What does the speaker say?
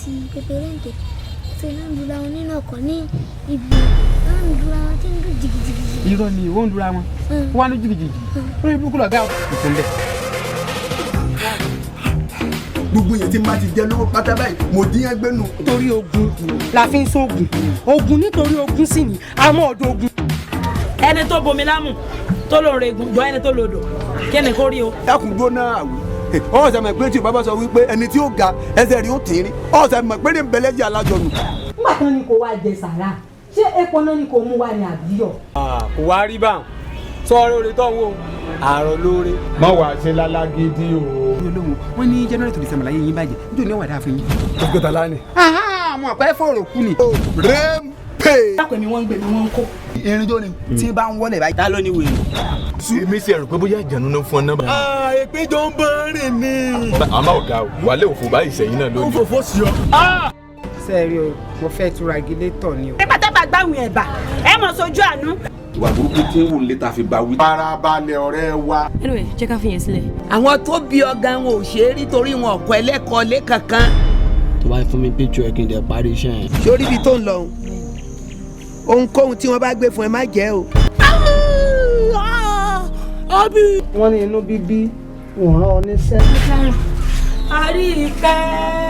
àti pẹpẹrẹǹtẹ ṣe náà ń dúra wọn nínú ọkọ̀ ní ibi náà ń dúra wọn tí ń dún jìgìjìgì. irọ́ ni ó ń dúra wọn wọ́n á ní jìgìjìgì lórí ibùkún lọ́gá ìpínlẹ̀. gbogbo yẹn tí má ti jẹ lówó pátá báyìí mo dín ẹgbẹ́ nù. nítorí ogun la fi ń sóògùn ogun nítorí ogun sì ní àmọ́ ọ̀dọ̀ ogun. ẹni tó bomi lámù tó lò regun jọ ẹni tó lòdò kí ni kó rí o. dákun gbóná àwẹ̀ ọ̀sẹ̀ mọ̀ pé tí bàbá sọ wípé ẹni tí ó ga ẹsẹ̀ rí ó tìrín ọ̀sẹ̀ mọ̀ pé ní bẹ̀lẹ́jì alájọnù. nígbà tán ni kò wá jẹ sàrà ṣé epo náà ni kò mú wá ní àbíyọ. kò wá rí báwọn sọ́ọ́rẹ́ orí tó ń wò àárọ̀ lóore. má wàá ṣe lálágídí o. olóhùn wọn ní January to December láyé yín bàjẹ́ nítorí ní ọ̀wádà fún yín. ọgbẹ́ta lánìí. àwọn ọ̀pẹ́ fọ̀rọ̀ kú ni. rẹ́ńpẹ́. dákun mi wọ́n ń gbé mi wọ́n ń kó. irinjó ni tí bá ń wọlé báyìí. ta ló ní wèrè. èmi sì rò pé bóyá ìjànú náà fún ọ náà. ìpéjọ ń bá rìn ní. àmọ́ ọ̀gá o wàlẹ́ òfò báyìí sẹ́yìn náà ó lónìí. fòfó sí ọ. sẹ́ẹ̀rì o mo fẹ́ tura gílétọ̀ ni o. nígbà tá a bá gbàwìn ẹ̀bà ẹ mọ̀ sójú àánú. ìwà burúkú tí ń wù ní ta fi bá wí. farabalẹ̀ ọ̀rẹ́ wa. anyway jẹ́ ká fi yẹn sílẹ̀. àwọn tó bí ọgá wọn ò ṣe é rí torí wọn ọkọ ẹlẹ́kọ̀ọ́ lé kankan. tó bá fún mi píkṣọ ẹ kí n dẹ̀ parí iṣẹ́ yẹn. sórí ibi tó ń lọ ohunkóhun tí wọ́n bá gbé fún ẹ má jẹ́ o. wọ́n ní inú bíbí òun rán ọ níṣẹ́. Àríkẹ́